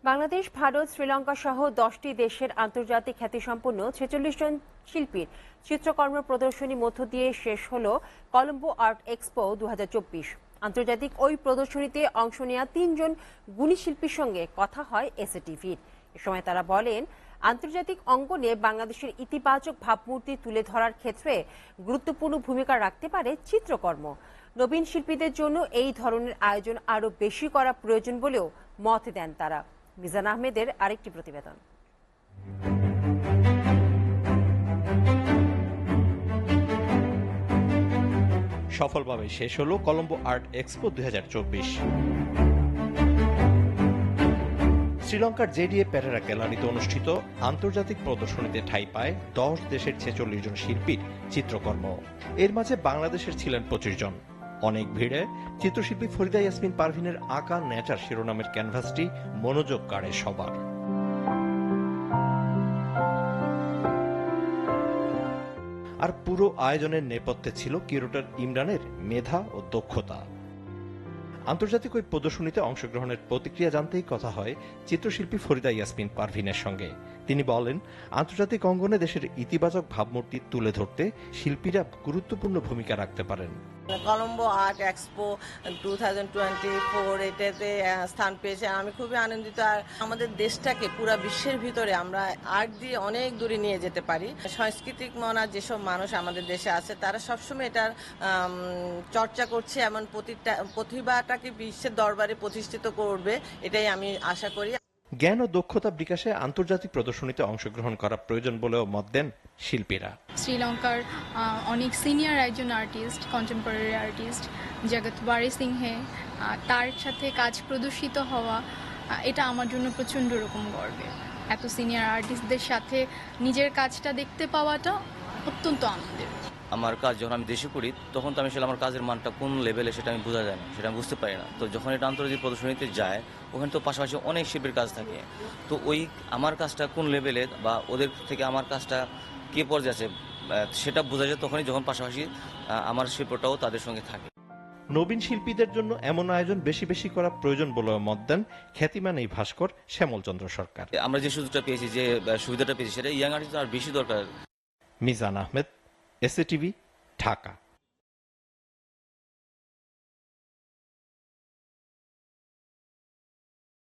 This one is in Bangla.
বাংলাদেশ, ভারত, শ্রীলঙ্কা সহ 10টি দেশের আন্তর্জাতিক খ্যাতিসম্পন্ন 46 জন শিল্পীর চিত্রকর্ম প্রদর্শনী মধ্য দিয়ে শেষ হল কলম্বো আর্ট এক্সপো 2024। আন্তর্জাতিক ওই প্রদর্শনীতে অংশ নেওয়া 3 জন গুণী শিল্পীর সঙ্গে কথা হয় এসএটিভির। এ সময় তারা বলেন, আন্তর্জাতিক অঙ্গনে বাংলাদেশের ইতিবাচক ভাবমূর্তি তুলে ধরার ক্ষেত্রে গুরুত্বপূর্ণ ভূমিকা রাখতে পারে চিত্রকর্ম। নবীন শিল্পীদের জন্য এই ধরনের আয়োজন আরও বেশি করা প্রয়োজন বলেও মত দেন তারা। মিজান আহমেদের আরেকটি প্রতিবেদন। সফলভাবে শেষ হলো কলম্বো আর্ট এক্সপো 2024। শ্রীলঙ্কার জেডিএ পেরেরা গ্যালারিতে অনুষ্ঠিত আন্তর্জাতিক প্রদর্শনীতে ঠাঁই পায় 10 দেশের 46 জন শিল্পীর চিত্রকর্ম। এর মাঝে বাংলাদেশের ছিলেন 25 জন। অনেক ভিড়ে চিত্রশিল্পী ফরিদা ইয়াসমিন পারভিনের আঁকা নেচার শিরোনামের ক্যানভাসটি মনোযোগ কাড়ে সবার। আর পুরো আয়োজনের নেপথ্যে ছিল কিউরেটর ইমরানের মেধা ও দক্ষতা। আন্তর্জাতিক ওই প্রদর্শনীতে অংশগ্রহণের প্রতিক্রিয়া জানতেই কথা হয় চিত্রশিল্পী ফরিদা ইয়াসমিন পারভিনের সঙ্গে। তিনি বলেন, আন্তর্জাতিক অঙ্গনে দেশের ইতিবাচক ভাবমূর্তি তুলে ধরতে শিল্পীরা গুরুত্বপূর্ণ ভূমিকা রাখতে পারেন। কলম্বো আর্ট এক্সপো 2024 এটাতে স্থান পেয়েছে, আমি খুবই আনন্দিত। আর আমাদের দেশটাকে পুরো বিশ্বের ভিতরে আমরা আর্ট দিয়ে অনেক দূরে নিয়ে যেতে পারি। সাংস্কৃতিক মনা যেসব মানুষ আমাদের দেশে আছে তারা সবসময় এটার চর্চা করছে, এমন প্রতিভাটাকে বিশ্বের দরবারে প্রতিষ্ঠিত করবে, এটাই আমি আশা করি। জ্ঞান ও দক্ষতা বিকাশে আন্তর্জাতিক প্রদর্শনীতে অংশগ্রহণ করা প্রয়োজন বলেও মত দেন শিল্পীরা। শ্রীলঙ্কার অনেক সিনিয়র একজন আর্টিস্ট, কন্টেম্পোরারি আর্টিস্ট জগৎ বারি সিংহে, তার সাথে কাজ প্রদর্শিত হওয়া, এটা আমার জন্য প্রচণ্ড রকম গর্বের। এত সিনিয়র আর্টিস্টদের সাথে নিজের কাজটা দেখতে পাওয়াটা অত্যন্ত আনন্দের। আমার কাজ যখন আমি দেশে করি তখন তো আমি আসলে আমার কাজের মানটা কোন লেভেলে সেটা আমি বোঝা যায় না, সেটা আমি বুঝতে পারি না। তো যখন এটা আন্তর্জাতিক প্রদর্শনীতে যায় ওখানে তো পাশাপাশি অনেক শিল্পীর কাজ থাকে, তো ওই আমার কাজটা কোন লেভেলে বা ওদের থেকে আমার কাজটা কে পর্যায়ে আছে সেটা বোঝা যায় তখনই যখন পাশাপাশি আমার শিল্পটাও তাদের সঙ্গে থাকে। নবীন শিল্পীদের জন্য এমন আয়োজন বেশি বেশি করা প্রয়োজন বলেও মত দেন খ্যাতিমান এই ভাস্কর শ্যামল চন্দ্র সরকার। আমরা যে সুযোগটা পেয়েছি, যে সুবিধাটা পেয়েছি, সেটা ইয়াং আর্টিস্ট আর বেশি দরকার। মিজান আহমেদ, এসএটিভি, ঢাকা।